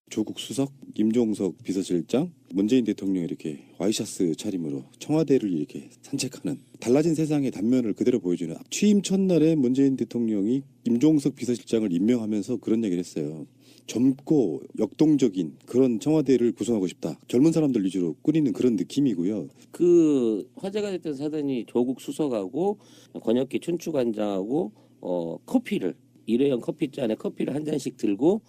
조국 수석, 임종석 비서실장, 문재인 대통령이 이렇게 와이셔츠 차림으로 청와대를 이렇게 산책하는 달라진 세상의 단면을 그대로 보여주는 취임 첫날에 문재인 대통령이 임종석 비서실장을 임명하면서 그런 얘기를 했어요. 젊고 역동적인 그런 청와대를 구성하고 싶다. 젊은 사람들 위주로 꾸리는 그런 느낌이고요. 그 화제가 됐던 사단이 조국 수석하고 권혁기 춘추관장하고 커피를 일회용 커피잔에 커피를 한 잔씩 들고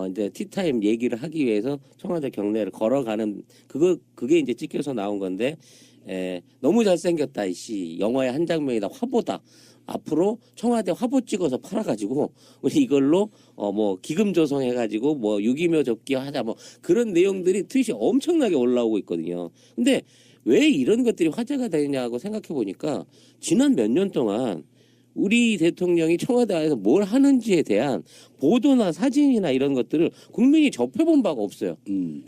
이제 티타임 얘기를 하기 위해서 청와대 경내를 걸어가는 그게 이제 찍혀서 나온 건데 너무 잘생겼다 이씨 영화의 한 장면이다 화보다 앞으로 청와대 화보 찍어서 팔아가지고 우리 이걸로 뭐 기금 조성해가지고 뭐 유기묘 접기 하자 뭐 그런 내용들이 트윗이 엄청나게 올라오고 있거든요. 근데 왜 이런 것들이 화제가 되냐고 생각해 보니까 지난 몇 년 동안 우리 대통령이 청와대 안에서 뭘 하는지에 대한 보도나 사진이나 이런 것들을 국민이 접해본 바가 없어요.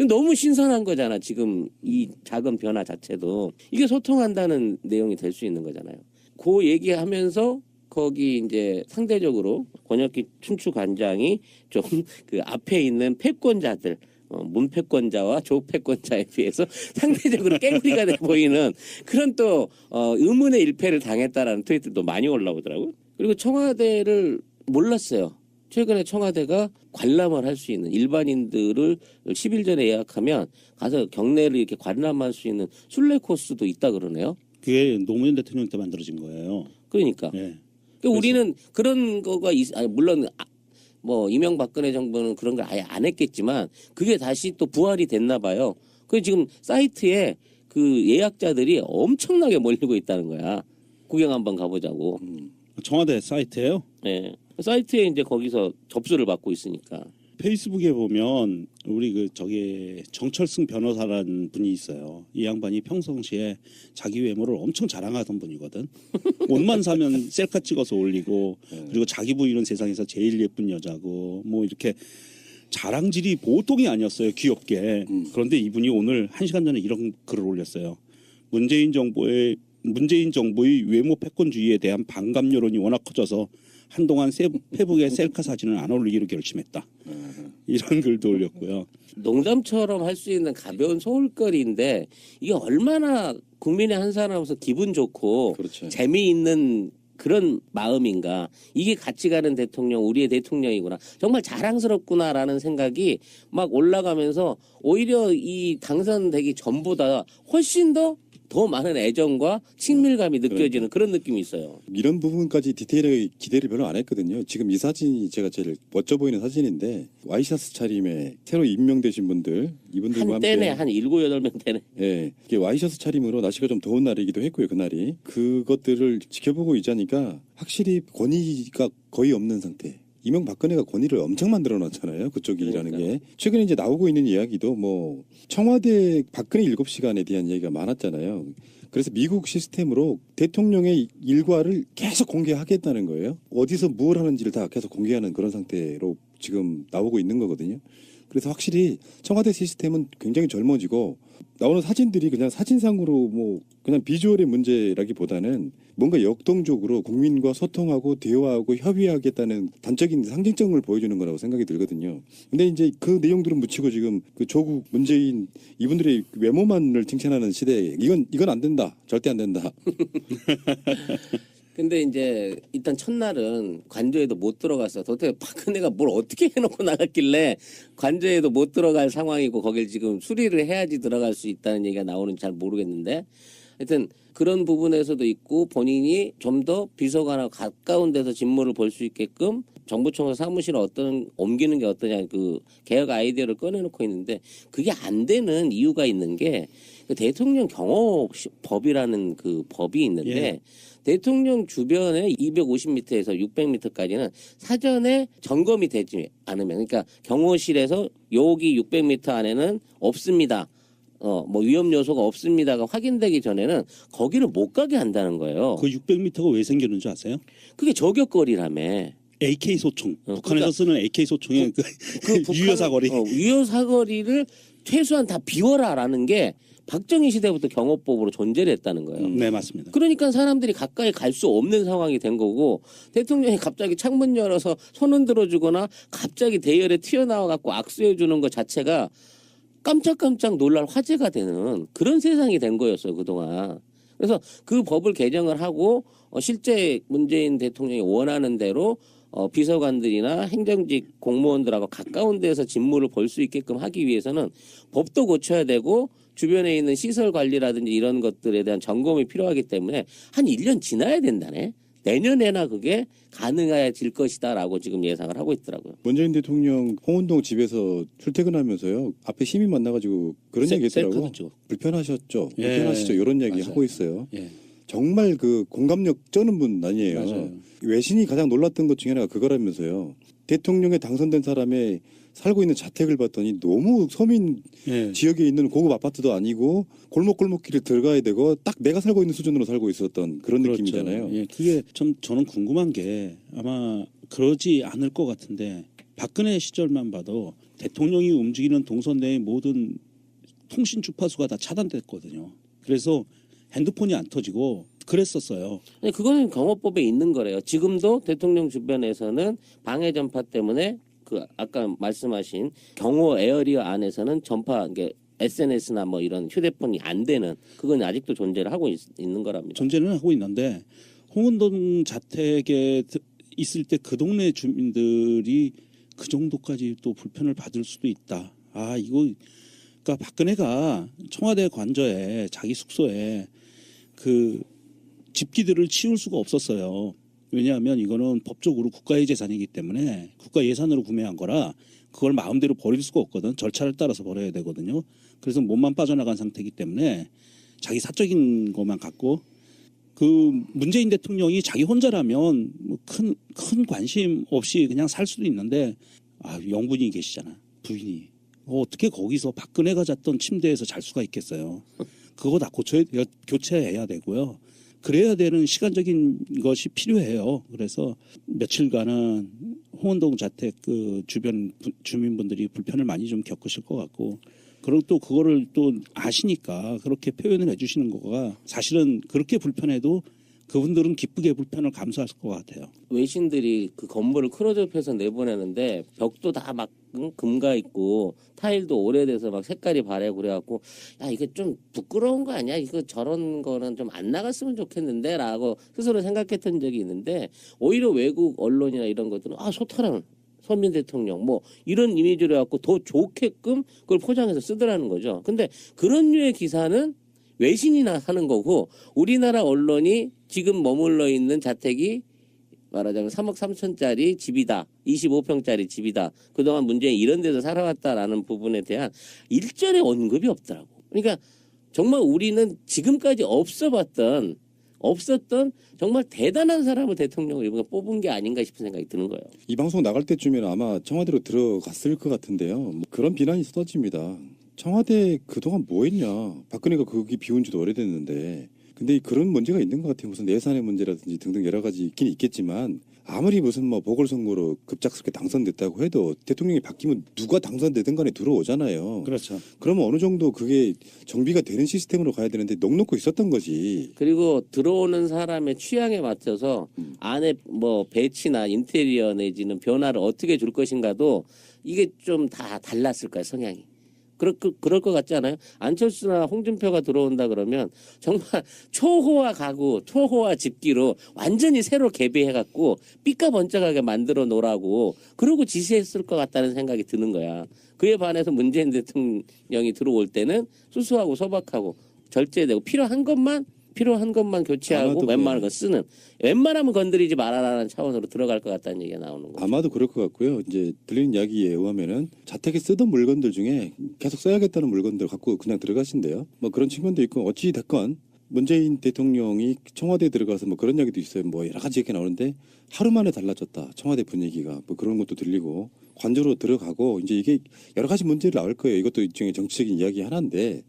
너무 신선한 거잖아. 지금 이 작은 변화 자체도. 이게 소통한다는 내용이 될 수 있는 거잖아요. 그 얘기하면서 거기 이제 상대적으로 권혁기 춘추관장이 좀 그 앞에 있는 패권자들 문패권자와 조패권자에 비해서 상대적으로 깨구리가 돼 보이는 그런 또 의문의 일패를 당했다라는 트윗들도 많이 올라오더라고요. 그리고 청와대를 몰랐어요. 최근에 청와대가 관람을 할 수 있는 일반인들을 10일 전에 예약하면 가서 경내를 이렇게 관람할 수 있는 순례 코스도 있다 그러네요. 그게 노무현 대통령 때 만들어진 거예요. 그러니까. 네. 그러니까 우리는 그런 거가 물론 뭐 이명박근혜 정부는 그런 걸 아예 안 했겠지만 그게 다시 또 부활이 됐나 봐요. 그 지금 사이트에 그 예약자들이 엄청나게 몰리고 있다는 거야. 구경 한번 가보자고. 청와대 사이트예요. 네. 사이트에 이제 거기서 접수를 받고 있으니까. 페이스북에 보면 우리 그 저기 정철승 변호사라는 분이 있어요. 이 양반이 평상시에 자기 외모를 엄청 자랑하던 분이거든. 옷만 사면 셀카 찍어서 올리고 그리고 자기 부인은 세상에서 제일 예쁜 여자고 뭐 이렇게 자랑질이 보통이 아니었어요. 귀엽게. 그런데 이분이 오늘 1시간 전에 이런 글을 올렸어요. 문재인 정부의 외모 패권주의에 대한 반감 여론이 워낙 커져서 한동안 페북에 셀카 사진을 안 올리기로 결심했다. 이런 글도 올렸고요. 농담처럼 할 수 있는 가벼운 소울거리인데 이게 얼마나 국민의 한 사람으로서 기분 좋고 그렇죠. 재미있는 그런 마음인가. 이게 같이 가는 대통령 우리의 대통령이구나. 정말 자랑스럽구나라는 생각이 막 올라가면서 오히려 이 당선되기 전보다 훨씬 더 많은 애정과 친밀감이 느껴지는 그런 느낌이 있어요. 이런 부분까지 디테일하게 기대를 별로 안 했거든요. 지금 이 사진이 제가 제일 멋져 보이는 사진인데 와이셔츠 차림에 새로 임명되신 분들 이분들과 함께 한때네 한 7, 8명 되네. 예, 이게 와이셔츠 차림으로 날씨가 좀 더운 날이기도 했고요. 그날이 그것들을 지켜보고 있자니까 확실히 권위가 거의 없는 상태. 이명박근혜가 권위를 엄청 만들어놨잖아요. 그쪽 일이라는 게. 최근에 이제 나오고 있는 이야기도 뭐 청와대 박근혜 7시간에 대한 얘기가 많았잖아요. 그래서 미국 시스템으로 대통령의 일과를 계속 공개하겠다는 거예요. 어디서 뭘 하는지를 다 계속 공개하는 그런 상태로 지금 나오고 있는 거거든요. 그래서 확실히 청와대 시스템은 굉장히 젊어지고 나오는 사진들이 그냥 사진상으로 뭐 그냥 비주얼의 문제라기보다는 뭔가 역동적으로 국민과 소통하고 대화하고 협의하겠다는 단적인 상징성을 보여주는 거라고 생각이 들거든요. 근데 이제 그 내용들은 묻히고 지금 그 조국, 문재인 이분들의 외모만을 칭찬하는 시대에 이건 안 된다. 절대 안 된다. 근데 이제 일단 첫날은 관저에도 못 들어갔어. 도대체 박근혜가 뭘 어떻게 해놓고 나갔길래 관저에도 못 들어갈 상황이고 거길 지금 수리를 해야지 들어갈 수 있다는 얘기가 나오는지 잘 모르겠는데 하여튼 그런 부분에서도 있고 본인이 좀 더 비서관하고 가까운 데서 직무를 볼 수 있게끔 정부청사 사무실을 옮기는 게 어떠냐 그 개혁 아이디어를 꺼내놓고 있는데 그게 안 되는 이유가 있는 게 그 대통령 경호법이라는 그 법이 있는데 예. 대통령 주변에 250m에서 600m까지는 사전에 점검이 되지 않으면 그러니까 경호실에서 여기 600m 안에는 없습니다. 뭐 위험 요소가 없습니다가 확인되기 전에는 거기를 못 가게 한다는 거예요. 그 600m가 왜 생겼는지 아세요? 그게 저격거리라며. AK 소총. 북한에서 그러니까 쓰는 AK 소총의 그 북한은, 유효 사거리. 유효 사거리를 최소한 다 비워라라는 게 박정희 시대부터 경호법으로 존재를 했다는 거예요. 네, 맞습니다. 그러니까 사람들이 가까이 갈 수 없는 상황이 된 거고 대통령이 갑자기 창문 열어서 손 흔들어 주거나 갑자기 대열에 튀어나와 갖고 악수해 주는 것 자체가 깜짝깜짝 놀랄 화제가 되는 그런 세상이 된 거였어요, 그동안. 그래서 그 법을 개정을 하고 실제 문재인 대통령이 원하는 대로 비서관들이나 행정직 공무원들하고 가까운 데서 직무를 볼 수 있게끔 하기 위해서는 법도 고쳐야 되고 주변에 있는 시설 관리라든지 이런 것들에 대한 점검이 필요하기 때문에 한 1년 지나야 된다네. 내년에나 그게 가능해질 것이다라고 지금 예상을 하고 있더라고요. 문재인 대통령 홍은동 집에서 출퇴근하면서요. 앞에 시민 만나가지고 그런 얘기 했더라고. 셀카죠. 불편하셨죠? 예, 불편하시죠? 이런 얘기 맞아요. 하고 있어요. 예, 정말 그 공감력 쩌는 분 아니에요. 맞아요. 외신이 가장 놀랐던 것 중에 하나가 그거라면서요. 대통령에 당선된 사람의 살고 있는 자택을 봤더니 너무 서민 예. 지역에 있는 고급 아파트도 아니고 골목골목길을 들어가야 되고 딱 내가 살고 있는 수준으로 살고 있었던 그런 그렇죠. 느낌이잖아요. 예, 그게 좀 저는 궁금한 게 아마 그러지 않을 것 같은데 박근혜 시절만 봐도 대통령이 움직이는 동선 내의 모든 통신 주파수가 다 차단됐거든요. 그래서 핸드폰이 안 터지고 그랬었어요. 근데 그거는 경호법에 있는 거래요. 지금도 대통령 주변에서는 방해 전파 때문에 그 아까 말씀하신 경호 에어리어 안에서는 전파 이게 SNS나 뭐 이런 휴대폰이 안 되는 그건 아직도 존재를 하고 있는 거랍니다. 존재는 하고 있는데 홍은동 자택에 있을 때 그 동네 주민들이 그 정도까지 또 불편을 받을 수도 있다. 아 이거 그러니까 박근혜가 청와대 관저에 자기 숙소에 그 집기들을 치울 수가 없었어요. 왜냐하면 이거는 법적으로 국가의 재산이기 때문에 국가 예산으로 구매한 거라 그걸 마음대로 버릴 수가 없거든. 절차를 따라서 버려야 되거든요. 그래서 몸만 빠져나간 상태이기 때문에 자기 사적인 것만 갖고 그 문재인 대통령이 자기 혼자라면 뭐 큰 관심 없이 그냥 살 수도 있는데 아 영분이 계시잖아. 부인이. 어떻게 거기서 박근혜가 잤던 침대에서 잘 수가 있겠어요. 그거 다 교체해야 되고요. 그래야 되는 시간적인 것이 필요해요. 그래서 며칠간은 홍은동 자택 그 주변 주민분들이 불편을 많이 좀 겪으실 것 같고, 그리고 또 그거를 또 아시니까 그렇게 표현을 해주시는 거가 사실은 그렇게 불편해도 그분들은 기쁘게 불편을 감수할 것 같아요. 외신들이 그 건물을 크로즈업해서 내보내는데 벽도 다 막 금가 있고 타일도 오래돼서 막 색깔이 바래고 그래갖고 야 이게 좀 부끄러운 거 아니야? 이거 저런 거는 좀 안 나갔으면 좋겠는데라고 스스로 생각했던 적이 있는데 오히려 외국 언론이나 이런 것들은 아 소탈한 서민 대통령 뭐 이런 이미지로 해갖고 더 좋게끔 그걸 포장해서 쓰더라는 거죠. 근데 그런 류의 기사는 외신이나 하는 거고 우리나라 언론이 지금 머물러 있는 자택이 말하자면 3억 3천짜리 집이다. 25평짜리 집이다. 그동안 문재인 이런 데서 살아왔다라는 부분에 대한 일절의 언급이 없더라고. 그러니까 정말 우리는 지금까지 없었던 정말 대단한 사람을 대통령으로 이번에 뽑은 게 아닌가 싶은 생각이 드는 거예요. 이 방송 나갈 때쯤에는 아마 청와대로 들어갔을 것 같은데요. 뭐 그런 비난이 쏟아집니다. 청와대 그동안 뭐 했냐. 박근혜가 거기 비운 지도 오래됐는데. 근데 그런 문제가 있는 것 같아요. 무슨 예산의 문제라든지 등등 여러 가지 있긴 있겠지만 아무리 무슨 뭐 보궐선거로 급작스럽게 당선됐다고 해도 대통령이 바뀌면 누가 당선되든 간에 들어오잖아요. 그렇죠. 그러면 어느 정도 그게 정비가 되는 시스템으로 가야 되는데 넉넉고 있었던 거지. 그리고 들어오는 사람의 취향에 맞춰서 안에 뭐 배치나 인테리어 내지는 변화를 어떻게 줄 것인가도 이게 좀 다 달랐을 거예요, 성향이. 그럴 것 같지 않아요? 안철수나 홍준표가 들어온다 그러면 정말 초호화 가구, 초호화 집기로 완전히 새로 개비해갖고 삐까번쩍하게 만들어 놓으라고 그러고 지시했을 것 같다는 생각이 드는 거야. 그에 반해서 문재인 대통령이 들어올 때는 수수하고 소박하고 절제되고 필요한 것만 교체하고 아마도 웬만한 거 쓰는 웬만하면 건드리지 말아라는 차원으로 들어갈 것 같다는 얘기가 나오는 거죠. 아마도 그럴 것 같고요. 이제 들리는 이야기에 의하면은 자택에 쓰던 물건들 중에 계속 써야겠다는 물건들 갖고 그냥 들어가신대요. 뭐 그런 측면도 있고 어찌 됐건 문재인 대통령이 청와대에 들어가서 뭐 그런 이야기도 있어요. 뭐 여러 가지 얘기 나오는데 하루 만에 달라졌다. 청와대 분위기가 뭐 그런 것도 들리고 관저로 들어가고 이제 이게 여러 가지 문제를 나올 거예요. 이것도 일종의 정치적인 이야기 하나인데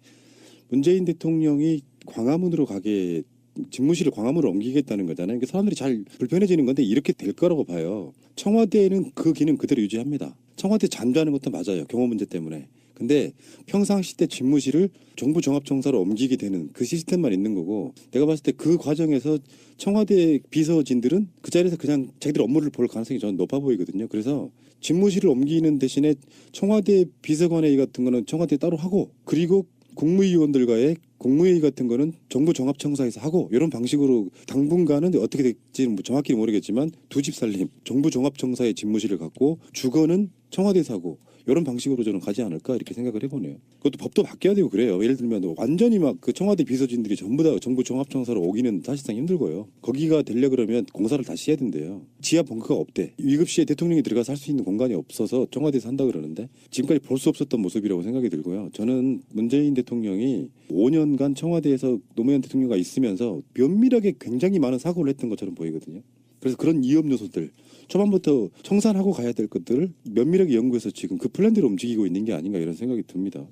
문재인 대통령이 광화문으로 가게 집무실을 광화문으로 옮기겠다는 거잖아요. 그러니까 사람들이 잘 불편해지는 건데 이렇게 될 거라고 봐요. 청와대는 그 기능 그대로 유지합니다. 청와대 잔주하는 것도 맞아요. 경호 문제 때문에. 근데 평상시 때 집무실을 정부 종합청사로 옮기게 되는 그 시스템만 있는 거고 내가 봤을 때 그 과정에서 청와대 비서진들은 그 자리에서 그냥 자기들 업무를 볼 가능성이 저는 높아 보이거든요. 그래서 집무실을 옮기는 대신에 청와대 비서관회의 같은 거는 청와대에 따로 하고 그리고 국무위원들과의 국무회의 같은 거는 정부 종합청사에서 하고 이런 방식으로 당분간은 어떻게 될지는 정확히 모르겠지만 두 집 살림 정부 종합청사의 집무실을 갖고 주거는 청와대에서 하고 이런 방식으로 저는 가지 않을까 이렇게 생각을 해보네요. 그것도 법도 바뀌어야 되고 그래요. 예를 들면 완전히 막 그 청와대 비서진들이 전부 다 정부 종합청사로 오기는 사실상 힘들고요. 거기가 되려 그러면 공사를 다시 해야 된대요. 지하 벙커가 없대. 위급 시에 대통령이 들어가서 할 수 있는 공간이 없어서 청와대에서 한다 그러는데 지금까지 볼 수 없었던 모습이라고 생각이 들고요. 저는 문재인 대통령이 5년간 청와대에서 노무현 대통령과 있으면서 면밀하게 굉장히 많은 사고를 했던 것처럼 보이거든요. 그래서 그런 위험 요소들 초반부터 청산하고 가야 될 것들을 면밀하게 연구해서 지금 그 플랜대로 움직이고 있는 게 아닌가 이런 생각이 듭니다.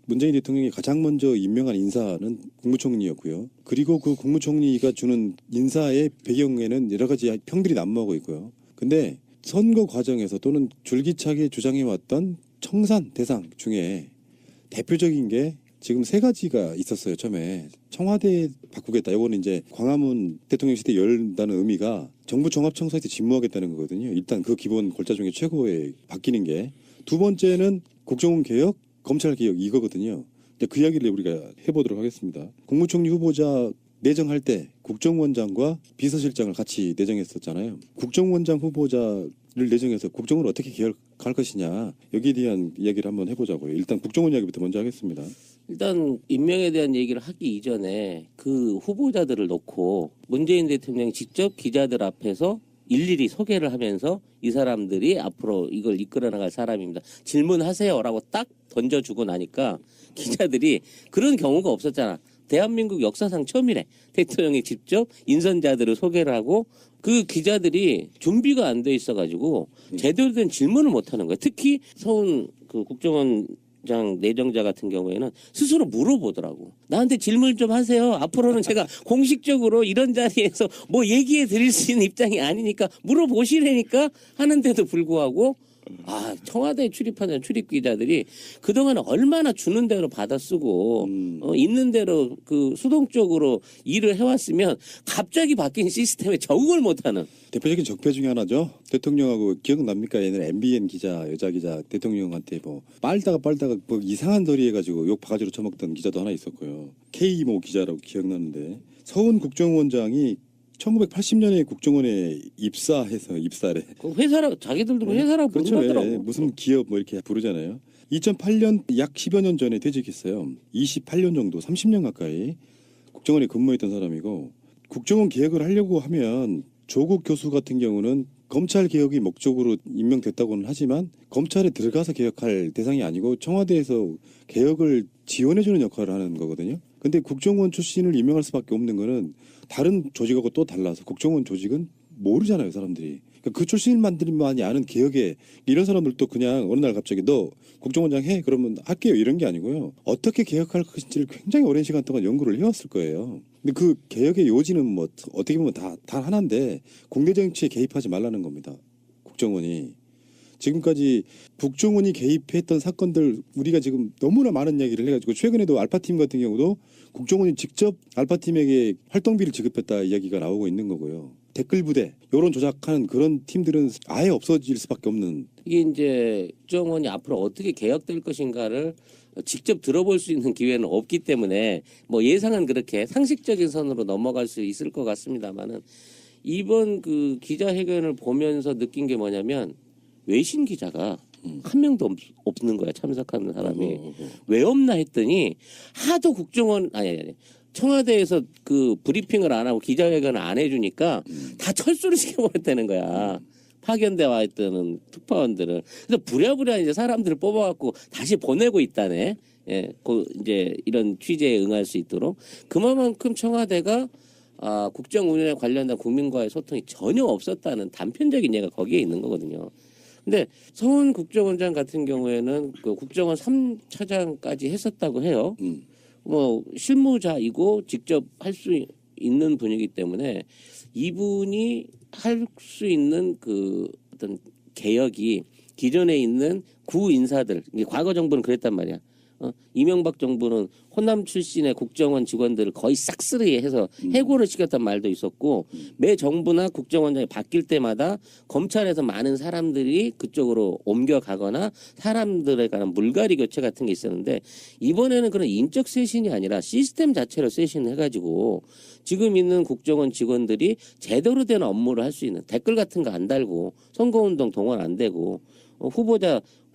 문재인 대통령이 가장 먼저 임명한 인사는 국무총리였고요. 그리고 그 국무총리가 주는 인사의 배경에는 여러 가지 평들이 난무하고 있고요. 근데 선거 과정에서 또는 줄기차게 주장해왔던 청산 대상 중에 대표적인 게 지금 세 가지가 있었어요. 처음에 청와대 바꾸겠다. 이거는 이제 광화문 대통령 시대 열다는 의미가 정부 종합청사에서 집무하겠다는 거거든요. 일단 그 기본 골자 중에 최고의 바뀌는 게 두 번째는 국정원 개혁, 검찰 개혁 이거거든요. 그 이야기를 우리가 해보도록 하겠습니다. 국무총리 후보자 내정할 때 국정원장과 비서실장을 같이 내정했었잖아요. 국정원장 후보자를 내정해서 국정원을 어떻게 개혁할 것이냐 여기에 대한 이야기를 한번 해보자고요. 일단 국정원 이야기부터 먼저 하겠습니다. 일단 임명에 대한 얘기를 하기 이전에 그 후보자들을 놓고 문재인 대통령이 직접 기자들 앞에서 일일이 소개를 하면서 이 사람들이 앞으로 이걸 이끌어 나갈 사람입니다. 질문하세요라고 딱 던져주고 나니까 기자들이 그런 경우가 없었잖아. 대한민국 역사상 처음이래. 대통령이 직접 인선자들을 소개를 하고 그 기자들이 준비가 안 돼 있어가지고 제대로 된 질문을 못 하는 거야. 특히 서훈 그 국정원장 내정자 같은 경우에는 스스로 물어보더라고. 나한테 질문 좀 하세요. 앞으로는 제가 공식적으로 이런 자리에서 뭐 얘기해 드릴 수 있는 입장이 아니니까 물어보시라니까 하는데도 불구하고 청와대에 출입하는 출입 기자들이 그동안 얼마나 주는 대로 받아 쓰고 있는 대로 그 수동적으로 일을 해왔으면 갑자기 바뀐 시스템에 적응을 못하는 대표적인 적폐 중에 하나죠. 대통령하고 기억납니까? 옛날에 MBN 기자, 여자 기자 대통령한테 뭐 빨다가 뭐 이상한 소리 해가지고 욕 바가지로 쳐먹던 기자도 하나 있었고요. K모 기자라고 기억나는데 서훈 국정원장이 1980년에 국정원에 입사래. 그 회사라고 자기들도 회사라고 그렇죠. 부르더라고. 무슨 기업 뭐 이렇게 부르잖아요. 2008년 약 10여 년 전에 퇴직했어요. 28년 정도, 30년 가까이 국정원에 근무했던 사람이고 국정원 개혁을 하려고 하면 조국 교수 같은 경우는 검찰 개혁이 목적으로 임명됐다고는 하지만 검찰에 들어가서 개혁할 대상이 아니고 청와대에서 개혁을 지원해주는 역할을 하는 거거든요. 근데 국정원 출신을 임명할 수밖에 없는 거는 다른 조직하고 또 달라서 국정원 조직은 모르잖아요, 사람들이. 그러니까 그 출신만들만이 아는 개혁에 이런 사람들도 그냥 어느 날 갑자기 너 국정원장 해? 그러면 할게요. 이런 게 아니고요. 어떻게 개혁할 것인지를 굉장히 오랜 시간 동안 연구를 해왔을 거예요. 근데 그 개혁의 요지는 뭐 어떻게 보면 다 하나인데 국내 정치에 개입하지 말라는 겁니다. 국정원이. 지금까지 국정원이 개입했던 사건들 우리가 지금 너무나 많은 이야기를 해가지고 최근에도 알파팀 같은 경우도 국정원이 직접 알파팀에게 활동비를 지급했다 이야기가 나오고 있는 거고요. 댓글 부대, 여론 조작하는 그런 팀들은 아예 없어질 수밖에 없는. 이게 이제 국정원이 앞으로 어떻게 개혁될 것인가를 직접 들어볼 수 있는 기회는 없기 때문에 뭐 예상은 그렇게 상식적인 선으로 넘어갈 수 있을 것 같습니다만은 이번 그 기자회견을 보면서 느낀 게 뭐냐면 외신 기자가 한 명도 없는 거야, 참석하는 사람이. 왜 없나 했더니 하도 국정원 아니 청와대에서 그 브리핑을 안 하고 기자회견을 안 해주니까 다 철수를 시켜버렸다는 거야. 파견돼 와 있던 특파원들을. 그래서 부랴부랴 이제 사람들을 뽑아갖고 다시 보내고 있다네. 예, 이제 이런 취재에 응할 수 있도록. 그만큼 청와대가 국정 운영에 관련된 국민과의 소통이 전혀 없었다는 단편적인 예가 거기에 있는 거거든요. 근데 서훈 국정원장 같은 경우에는 그 국정원 3차장까지 했었다고 해요. 뭐 실무자이고 직접 할 수 있는 분이기 때문에 이분이 할 수 있는 그 어떤 개혁이 기존에 있는 구 인사들, 이게 과거 정부는 그랬단 말이야. 이명박 정부는 호남 출신의 국정원 직원들을 거의 싹쓸이해서 해고를 시켰단 말도 있었고 매 정부나 국정원장이 바뀔 때마다 검찰에서 많은 사람들이 그쪽으로 옮겨가거나 사람들에 관한 물갈이 교체 같은 게 있었는데 이번에는 그런 인적 쇄신이 아니라 시스템 자체로 쇄신을 해가지고 지금 있는 국정원 직원들이 제대로 된 업무를 할 수 있는 댓글 같은 거 안 달고 선거운동 동원 안 되고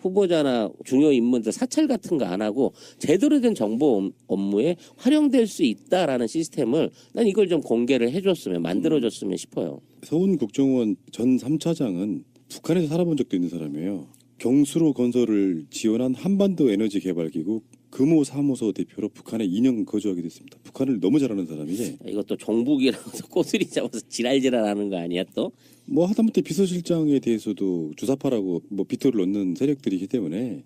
후보자나 중요 인물들 사찰 같은 거 안 하고 제대로 된 정보 업무에 활용될 수 있다라는 시스템을 난 이걸 좀 공개를 해줬으면 만들어줬으면 싶어요. 서훈 국정원 전 3차장은 북한에서 살아본 적도 있는 사람이에요. 경수로 건설을 지원한 한반도 에너지 개발기구 금호 사무소 대표로 북한에 2년 거주하게 됐습니다. 북한을 너무 잘하는 사람이지. 이것도 종북이라고 꼬투리 잡아서 지랄지랄하는 거 아니야 또? 뭐 하다못해 비서실장에 대해서도 주사파라고 뭐 비토를 넣는 세력들이기 때문에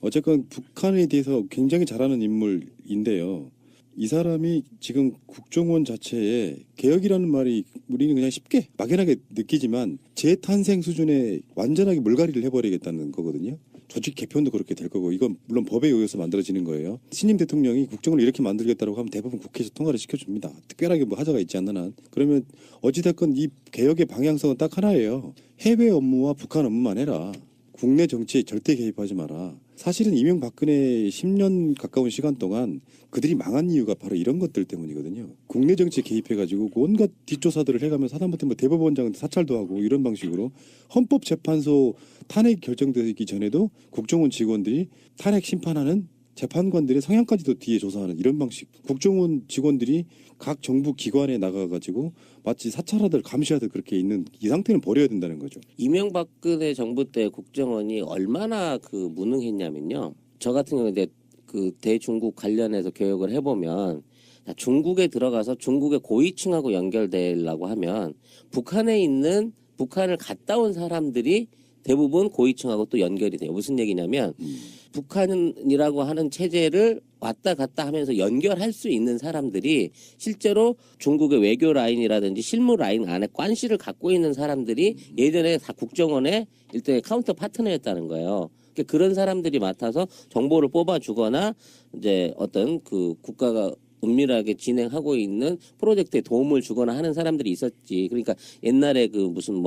어쨌건 북한에 대해서 굉장히 잘하는 인물인데요. 이 사람이 지금 국정원 자체에 개혁이라는 말이 우리는 그냥 쉽게 막연하게 느끼지만 재탄생 수준의 완전하게 물갈이를 해버리겠다는 거거든요. 조직 개편도 그렇게 될 거고 이건 물론 법에 의해서 만들어지는 거예요. 신임 대통령이 국정을 이렇게 만들겠다고 하면 대부분 국회에서 통과를 시켜줍니다. 특별하게 뭐 하자가 있지 않는 한. 그러면 어찌됐건 이 개혁의 방향성은 딱 하나예요. 해외 업무와 북한 업무만 해라. 국내 정치에 절대 개입하지 마라. 사실은 이명박근혜 10년 가까운 시간 동안 그들이 망한 이유가 바로 이런 것들 때문이거든요. 국내 정치에 개입해가지고 온갖 뒷조사들을 해가면서 하다못해 뭐 대법원장 사찰도 하고 이런 방식으로 헌법재판소 탄핵 결정되기 전에도 국정원 직원들이 탄핵 심판하는 재판관들의 성향까지도 뒤에 조사하는 이런 방식. 국정원 직원들이 각 정부 기관에 나가가지고 마치 사찰하듯 감시하듯 그렇게 있는 이 상태는 버려야 된다는 거죠. 이명박근혜 정부 때 국정원이 얼마나 그 무능했냐면요. 저 같은 경우에 이제 그 대중국 관련해서 교육을 해보면 중국에 들어가서 중국의 고위층하고 연결되려고 하면 북한을 갔다 온 사람들이 대부분 고위층하고 또 연결이 돼요. 무슨 얘기냐면 북한이라고 하는 체제를 왔다 갔다 하면서 연결할 수 있는 사람들이 실제로 중국의 외교 라인이라든지 실무 라인 안에 관시를 갖고 있는 사람들이 예전에 다 국정원의 일종의 카운터 파트너였다는 거예요. 그러니까 그런 사람들이 맡아서 정보를 뽑아주거나 이제 어떤 그 국가가 은밀하게 진행하고 있는 프로젝트에 도움을 주거나 하는 사람들이 있었지. 그러니까 옛날에 그 무슨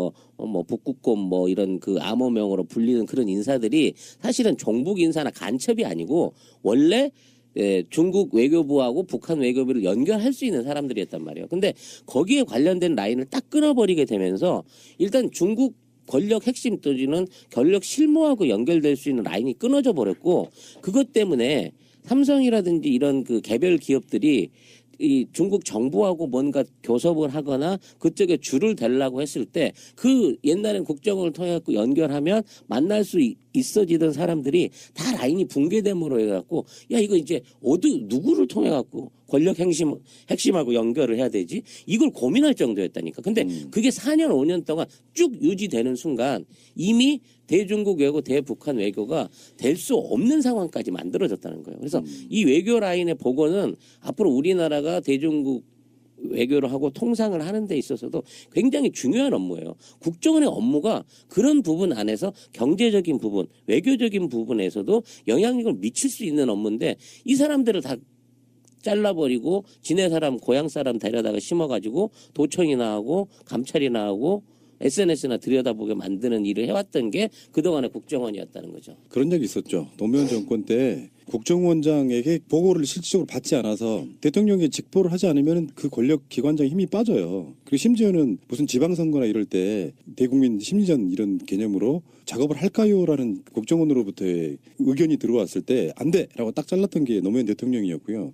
북극곰 뭐 이런 그 암호명으로 불리는 그런 인사들이 사실은 종북 인사나 간첩이 아니고 원래 중국 외교부하고 북한 외교부를 연결할 수 있는 사람들이었단 말이에요. 근데 거기에 관련된 라인을 딱 끊어버리게 되면서 일단 중국 권력 핵심 또지는 권력 실무하고 연결될 수 있는 라인이 끊어져 버렸고 그것 때문에 삼성이라든지 이런 그 개별 기업들이 이 중국 정부하고 뭔가 교섭을 하거나 그쪽에 줄을 대려고 했을 때 그 옛날엔 국정원을 통해 갖고 연결하면 만날 수 있어지던 사람들이 다 라인이 붕괴됨으로 해갖고 야 이거 이제 누구를 통해 갖고 권력 핵심하고 연결을 해야 되지 이걸 고민할 정도였다니까. 근데 그게 4년 5년 동안 쭉 유지되는 순간 이미 대중국 외교 대북한 외교가 될 수 없는 상황까지 만들어졌다는 거예요. 그래서 이 외교 라인의 복원은 앞으로 우리나라가 대중국 외교를 하고 통상을 하는 데 있어서도 굉장히 중요한 업무예요. 국정원의 업무가 그런 부분 안에서 경제적인 부분, 외교적인 부분에서도 영향력을 미칠 수 있는 업무인데 이 사람들을 다 잘라버리고 지네 사람 고향 사람 데려다가 심어가지고 도청이나 하고 감찰이나 하고 SNS나 들여다보게 만드는 일을 해왔던 게 그동안의 국정원이었다는 거죠. 그런 적이 있었죠. 노무현 정권 때 국정원장에게 보고를 실질적으로 받지 않아서 대통령이 직보를 하지 않으면 그 권력 기관장 힘이 빠져요. 그리고 심지어는 무슨 지방선거나 이럴 때 대국민 심리전 이런 개념으로 작업을 할까요라는 국정원으로부터의 의견이 들어왔을 때 안 돼라고 딱 잘랐던 게 노무현 대통령이었고요.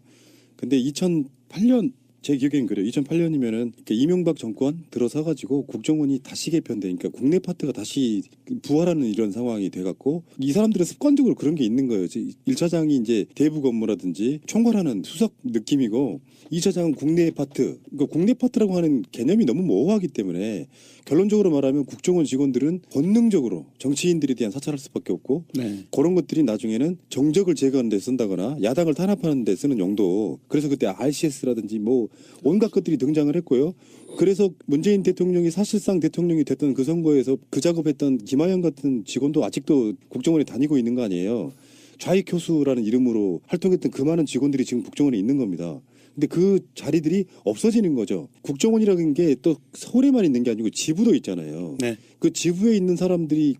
근데 2008년 제 기억엔 그래요. 2008년이면은 이명박 정권 들어서가지고 국정원이 다시 개편되니까 국내 파트가 다시 부활하는 이런 상황이 돼갖고 이 사람들은 습관적으로 그런 게 있는 거예요. 1차장이 이제 대북 업무라든지 총괄하는 수석 느낌이고 2차장은 국내 파트. 그러니까 국내 파트라고 하는 개념이 너무 모호하기 때문에 결론적으로 말하면 국정원 직원들은 본능적으로 정치인들에 대한 사찰할 수밖에 없고 그런 것들이 나중에는 정적을 제거하는 데 쓴다거나 야당을 탄압하는 데 쓰는 용도. 그래서 그때 RCS라든지 뭐 온갖 것들이 등장을 했고요. 그래서 문재인 대통령이 사실상 대통령이 됐던 그 선거에서 그 작업했던 김하영 같은 직원도 아직도 국정원에 다니고 있는 거 아니에요. 좌익 교수라는 이름으로 활동했던 그 많은 직원들이 지금 국정원에 있는 겁니다. 근데 그 자리들이 없어지는 거죠. 국정원이라는 게 또 서울에만 있는 게 아니고 지부도 있잖아요. 네. 그 지부에 있는 사람들이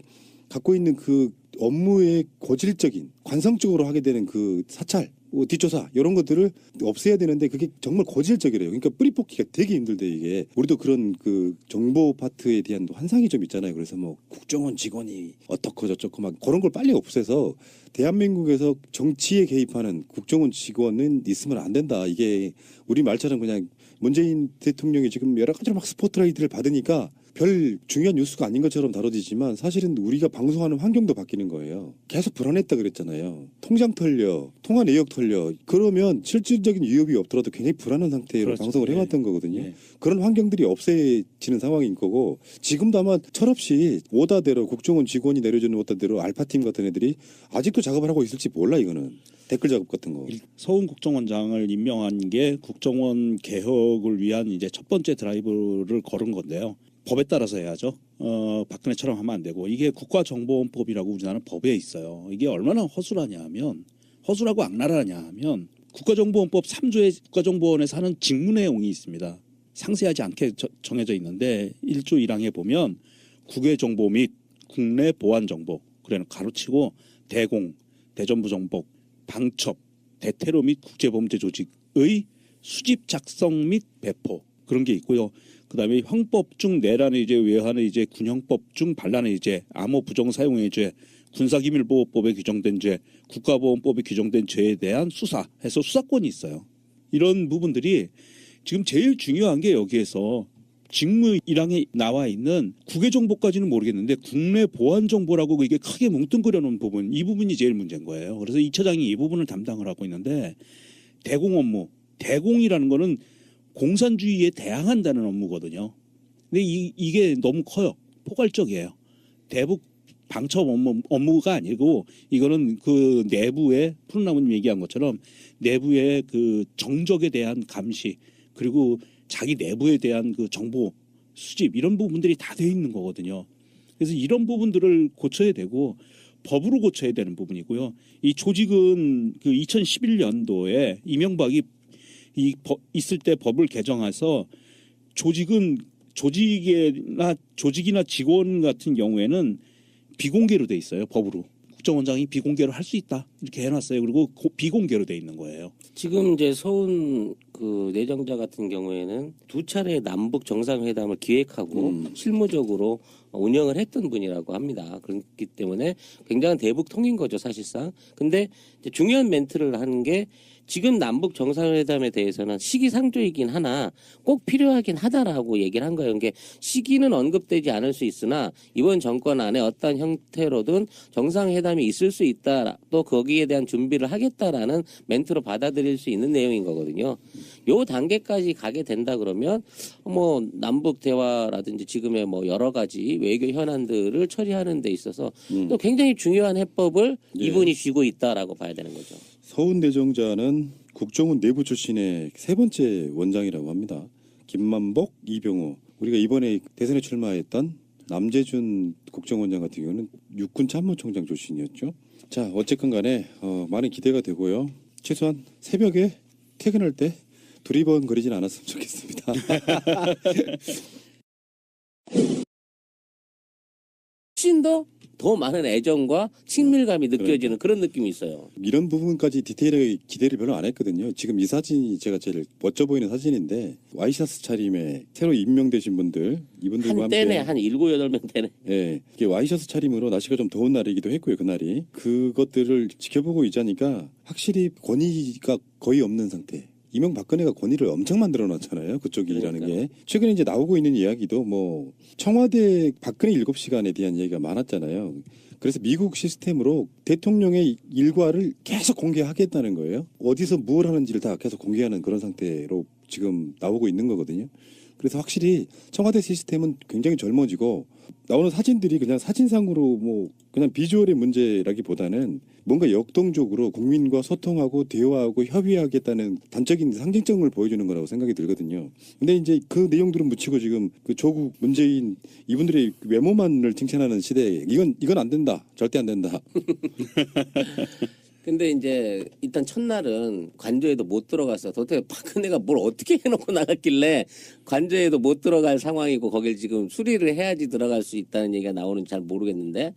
갖고 있는 그 업무의 고질적인 관성적으로 하게 되는 그 사찰, 뒷조사 이런 것들을 없애야 되는데 그게 정말 고질적이래요. 그러니까 뿌리 뽑기가 되게 힘들대 이게. 우리도 그런 그 정보 파트에 대한 환상이 좀 있잖아요. 그래서 뭐 국정원 직원이 어떻고 저쩌고 막 그런 걸 빨리 없애서 대한민국에서 정치에 개입하는 국정원 직원은 있으면 안 된다. 이게 우리 말처럼 그냥 문재인 대통령이 지금 여러 가지로 막 스포트라이트를 받으니까 별 중요한 뉴스가 아닌 것처럼 다뤄지지만 사실은 우리가 방송하는 환경도 바뀌는 거예요. 계속 불안했다 그랬잖아요. 통장 털려, 통화 내역 털려. 그러면 실질적인 위협이 없더라도 굉장히 불안한 상태로 그렇죠. 방송을 해왔던 거거든요. 예. 그런 환경들이 없애지는 상황인 거고 지금도 아마 철없이 오다대로 국정원 직원이 내려주는 오다대로 알파팀 같은 애들이 아직도 작업을 하고 있을지 몰라 이거는. 댓글 작업 같은 거. 서훈 국정원장을 임명한 게 국정원 개혁을 위한 이제 첫 번째 드라이브를 걸은 건데요. 법에 따라서 해야죠. 박근혜처럼 하면 안 되고 이게 국가정보원법이라고 우리나라는 법에 있어요. 이게 얼마나 허술하냐 하면 허술하고 악랄하냐 하면 국가정보원법 3조에 국가정보원에서 하는 직무 내용이 있습니다. 상세하지 않게 정해져 있는데 1조 1항에 보면 국외정보 및 국내 보안정보 그래는 가로치고 대공, 대전부정복, 방첩, 대테러 및 국제범죄 조직의 수집 작성 및 배포 그런 게 있고요. 그다음에 형법 중 내란의 죄, 외환의 죄, 군형법 중 반란의 죄, 암호 부정 사용의 죄, 군사기밀보호법에 규정된 죄, 국가보안법에 규정된 죄에 대한 수사해서 수사권이 있어요. 이런 부분들이 지금 제일 중요한 게 여기에서 직무 1항에 나와 있는 국외정보까지는 모르겠는데 국내 보안정보라고 이게 크게 뭉뚱그려 놓은 부분 이 부분이 제일 문제인 거예요. 그래서 이 처장이 이 부분을 담당을 하고 있는데 대공 업무, 대공이라는 거는 공산주의에 대항한다는 업무거든요. 근데 이게 너무 커요. 포괄적이에요. 대북 방첩 업무가 아니고 이거는 그 내부의 푸른나무님 얘기한 것처럼 내부의 그 정적에 대한 감시 그리고 자기 내부에 대한 그 정보 수집 이런 부분들이 다 돼 있는 거거든요. 그래서 이런 부분들을 고쳐야 되고 법으로 고쳐야 되는 부분이고요. 이 조직은 그 2011년도에 이명박이 있을 때 법을 개정해서 조직이나 직원 같은 경우에는 비공개로 돼 있어요. 법으로. 국정원장이 비공개로 할 수 있다 이렇게 해놨어요. 그리고 비공개로 돼 있는 거예요. 지금 이제 서훈 그 내정자 같은 경우에는 2차례 남북 정상회담을 기획하고 실무적으로 운영을 했던 분이라고 합니다. 그렇기 때문에 굉장한 대북 통인 거죠, 사실상. 근데 이제 중요한 멘트를 하는 게 지금 남북 정상회담에 대해서는 시기상조이긴 하나 꼭 필요하긴 하다라고 얘기를 한 거예요. 그러니까 시기는 언급되지 않을 수 있으나 이번 정권 안에 어떤 형태로든 정상회담이 있을 수 있다. 또 거기에 대한 준비를 하겠다라는 멘트로 받아들일 수 있는 내용인 거거든요. 요 단계까지 가게 된다 그러면 뭐 남북 대화라든지 지금의 뭐 여러 가지 외교 현안들을 처리하는 데 있어서 또 굉장히 중요한 해법을 예. 이분이 쥐고 있다라고 봐야 되는 거죠. 서훈 내정자는 국정원 내부 출신의 세 번째 원장이라고 합니다. 김만복, 이병호. 우리가 이번에 대선에 출마했던 남재준 국정원장 같은 경우는 육군 참모총장 출신이었죠. 자, 어쨌건 간에 많은 기대가 되고요. 최소한 새벽에 퇴근할 때 두리번거리진 않았으면 좋겠습니다. 훨씬 더 많은 애정과 친밀감이 느껴지는 그런 느낌이 있어요. 이런 부분까지 디테일하게 기대를 별로 안 했거든요. 지금 이 사진이 제가 제일 멋져 보이는 사진인데 와이셔츠 차림에 새로 임명되신 분들 이분들과 함께 한때네 한 7, 8명 되네. 예, 이게 와이셔츠 차림으로 날씨가 좀 더운 날이기도 했고요. 그날이 그것들을 지켜보고 있자니까 확실히 권위가 거의 없는 상태. 이명박근혜가 권위를 엄청 만들어 놨잖아요. 그쪽 일이라는 게. 최근에 이제 나오고 있는 이야기도 뭐 청와대 박근혜 7시간에 대한 얘기가 많았잖아요. 그래서 미국 시스템으로 대통령의 일과를 계속 공개하겠다는 거예요. 어디서 뭘 하는지를 다 계속 공개하는 그런 상태로 지금 나오고 있는 거거든요. 그래서 확실히 청와대 시스템은 굉장히 젊어지고 나오는 사진들이 그냥 사진상으로 뭐 그냥 비주얼의 문제라기보다는 뭔가 역동적으로 국민과 소통하고 대화하고 협의하겠다는 단적인 상징성을 보여주는 거라고 생각이 들거든요. 근데 이제 그 내용들은 묻히고 지금 그 조국, 문재인 이분들의 외모만을 칭찬하는 시대에 이건 안 된다. 절대 안 된다. 근데 이제 일단 첫날은 관저에도 못 들어갔어. 도대체 박근혜가 뭘 어떻게 해놓고 나갔길래 관저에도 못 들어갈 상황이고 거길 지금 수리를 해야지 들어갈 수 있다는 얘기가 나오는지 잘 모르겠는데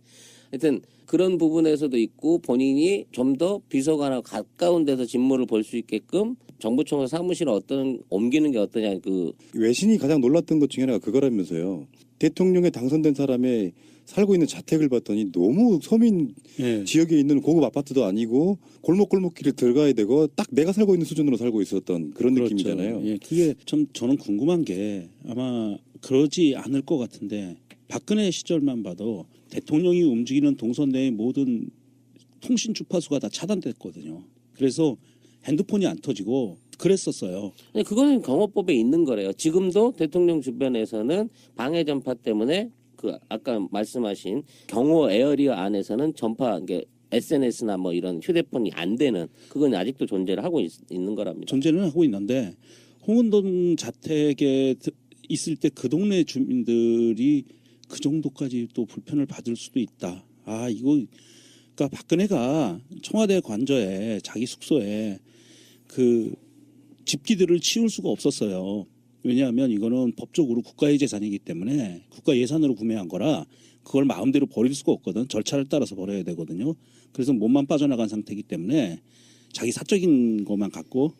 하여튼 그런 부분에서도 있고 본인이 좀 더 비서관하고 가까운 데서 직무를 볼 수 있게끔 정부청사 사무실을 옮기는 게 어떠냐 외신이 가장 놀랐던 것 중에 하나가 그거라면서요. 대통령에 당선된 사람의 살고 있는 자택을 봤더니 너무 서민 예. 지역에 있는 고급 아파트도 아니고 골목골목길을 들어가야 되고 딱 내가 살고 있는 수준으로 살고 있었던 그런 그렇죠. 느낌이잖아요. 예, 그게 참 저는 궁금한 게 아마 그러지 않을 것 같은데 박근혜 시절만 봐도 대통령이 움직이는 동선 내의 모든 통신 주파수가 다 차단됐거든요. 그래서 핸드폰이 안 터지고 그랬었어요. 근데 그거는 경호법에 있는 거래요. 지금도 대통령 주변에서는 방해 전파 때문에 그 아까 말씀하신 경호 에어리어 안에서는 전파 이게 SNS나 뭐 이런 휴대폰이 안 되는 그건 아직도 존재를 하고 있는 거랍니다. 존재는 하고 있는데 홍은동 자택에 있을 때 그 동네 주민들이 그 정도까지 또 불편을 받을 수도 있다. 아 이거 그러니까 박근혜가 청와대 관저에 자기 숙소에 그 집기들을 치울 수가 없었어요. 왜냐하면 이거는 법적으로 국가의 재산이기 때문에 국가 예산으로 구매한 거라 그걸 마음대로 버릴 수가 없거든. 절차를 따라서 버려야 되거든요. 그래서 몸만 빠져나간 상태이기 때문에 자기 사적인 것만 갖고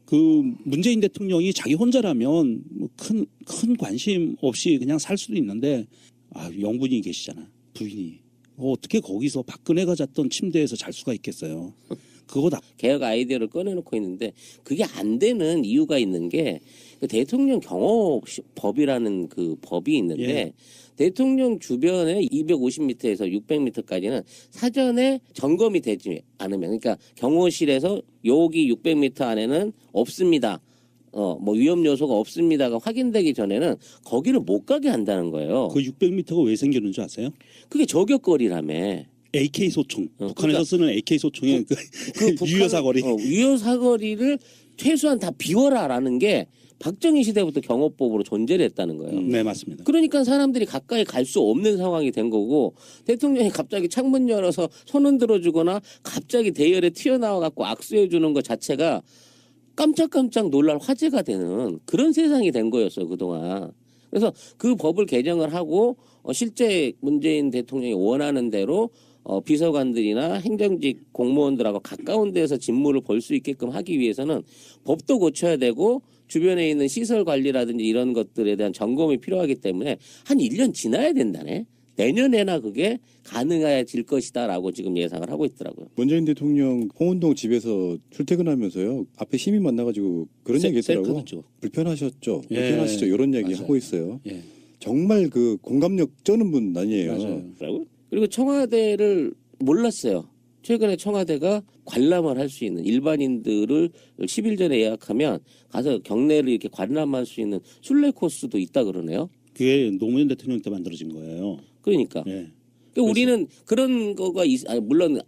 그 문재인 대통령이 자기 혼자라면 뭐 큰 관심 없이 그냥 살 수도 있는데 영분이 계시잖아. 부인이. 어떻게 거기서 박근혜가 잤던 침대에서 잘 수가 있겠어요. 그거 다 개혁 아이디어를 꺼내놓고 있는데 그게 안 되는 이유가 있는 게 그 대통령 경호법이라는 그 법이 있는데 예. 대통령 주변에 250m에서 600m까지는 사전에 점검이 되지 않으면 그러니까 경호실에서 여기 600m 안에는 없습니다. 뭐 위험 요소가 없습니다가 확인되기 전에는 거기를 못 가게 한다는 거예요. 그 600m가 왜 생기는 줄 아세요? 그게 저격거리라며. AK 소총. 북한에서 그러니까 쓰는 AK 소총의 그 유효 사거리. 유효 사거리를 최소한 다 비워라라는 게 박정희 시대부터 경호법으로 존재를 했다는 거예요. 네, 맞습니다. 그러니까 사람들이 가까이 갈 수 없는 상황이 된 거고 대통령이 갑자기 창문 열어서 손 흔들어 주거나 갑자기 대열에 튀어나와 갖고 악수해 주는 것 자체가 깜짝깜짝 놀랄 화제가 되는 그런 세상이 된 거였어요, 그동안. 그래서 그 법을 개정을 하고 실제 문재인 대통령이 원하는 대로 비서관들이나 행정직 공무원들하고 가까운 데서 직무를 볼 수 있게끔 하기 위해서는 법도 고쳐야 되고 주변에 있는 시설 관리라든지 이런 것들에 대한 점검이 필요하기 때문에 한 1년 지나야 된다네. 내년에나 그게 가능해질 것이다라고 지금 예상을 하고 있더라고요. 문재인 대통령 홍은동 집에서 출퇴근하면서요. 앞에 시민 만나가지고 그런 얘기 했더라고. 셀카도 불편하셨죠? 예. 불편하시죠? 이런 얘기 맞아요. 하고 있어요. 예. 정말 그 공감력 쩌는 분 아니에요. 맞아요. 그리고 청와대를 몰랐어요. 최근에 청와대가 관람을 할 수 있는 일반인들을 10일 전에 예약하면 가서 경내를 이렇게 관람할 수 있는 순례 코스도 있다 그러네요. 그게 노무현 대통령 때 만들어진 거예요. 그러니까. 예. 그러니까 우리는 그런 거가 물론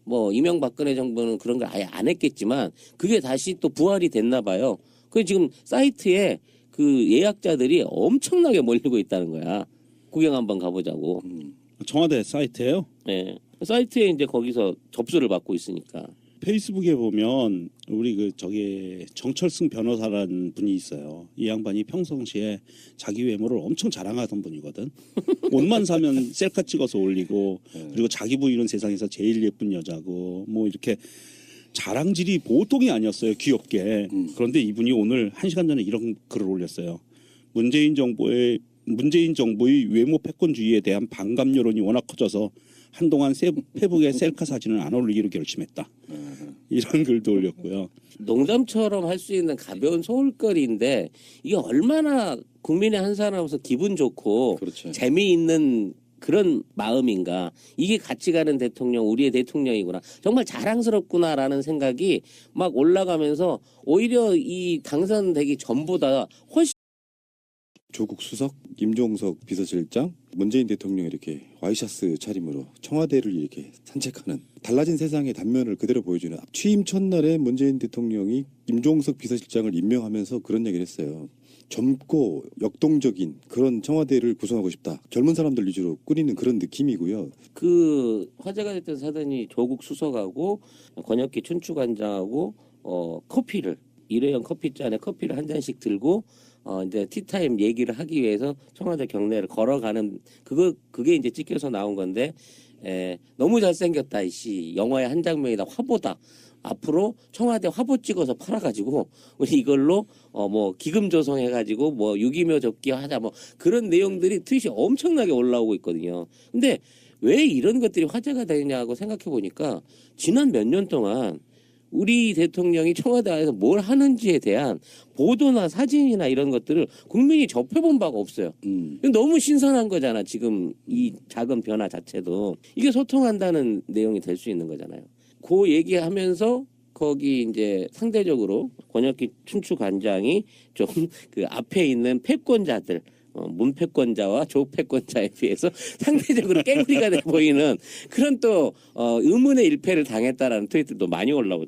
뭐 이명박근혜 정부는 그런 걸 아예 안 했겠지만 그게 다시 또 부활이 됐나 봐요. 그 지금 사이트에 그 예약자들이 엄청나게 몰리고 있다는 거야. 구경 한번 가보자고. 청와대 사이트예요. 네. 사이트에 이제 거기서 접수를 받고 있으니까. 페이스북에 보면 우리 그 저기 정철승 변호사라는 분이 있어요. 이 양반이 평상시에 자기 외모를 엄청 자랑하던 분이거든. 옷만 사면 셀카 찍어서 올리고 그리고 자기 부인은 세상에서 제일 예쁜 여자고 뭐 이렇게 자랑질이 보통이 아니었어요. 귀엽게. 그런데 이분이 오늘 1시간 전에 이런 글을 올렸어요. 문재인 정부의 외모 패권주의에 대한 반감 여론이 워낙 커져서 한동안 페북에 셀카 사진을 안 올리기로 결심했다. 이런 글도 올렸고요. 농담처럼 할 수 있는 가벼운 소울거리인데 이게 얼마나 국민의 한 사람으로서 기분 좋고 그렇죠. 재미있는 그런 마음인가. 이게 같이 가는 대통령, 우리의 대통령이구나. 정말 자랑스럽구나라는 생각이 막 올라가면서 오히려 이 당선되기 전보다 훨씬 조국 수석, 김종석 비서실장, 문재인 대통령이 이렇게 와이셔츠 차림으로 청와대를 이렇게 산책하는 달라진 세상의 단면을 그대로 보여주는 취임 첫날에 문재인 대통령이 김종석 비서실장을 임명하면서 그런 얘기를 했어요. 젊고 역동적인 그런 청와대를 구성하고 싶다. 젊은 사람들 위주로 꾸리는 그런 느낌이고요. 그 화제가 됐던 사단이 조국 수석하고 권혁기 춘추관장하고 커피를 일회용 커피잔에 커피를 한 잔씩 들고 이제 티타임 얘기를 하기 위해서 청와대 경내를 걸어가는 그게 이제 찍혀서 나온 건데 너무 잘생겼다 이씨 영화의 한 장면이다 화보다 앞으로 청와대 화보 찍어서 팔아가지고 우리 이걸로 뭐 기금 조성해가지고 뭐 유기묘 접기 하자 뭐 그런 내용들이 트윗이 엄청나게 올라오고 있거든요. 근데 왜 이런 것들이 화제가 되냐고 생각해 보니까 지난 몇 년 동안 우리 대통령이 청와대 안에서 뭘 하는지에 대한 보도나 사진이나 이런 것들을 국민이 접해본 바가 없어요. 너무 신선한 거잖아. 지금 이 작은 변화 자체도 이게 소통한다는 내용이 될 수 있는 거잖아요. 그 얘기하면서 거기 이제 상대적으로 권혁기 춘추관장이 좀 그 앞에 있는 패권자들 문패권자와 조패권자에 비해서 상대적으로 깽우리가 돼 보이는 그런 또 의문의 일패를 당했다라는 트윗들도 많이 올라오죠.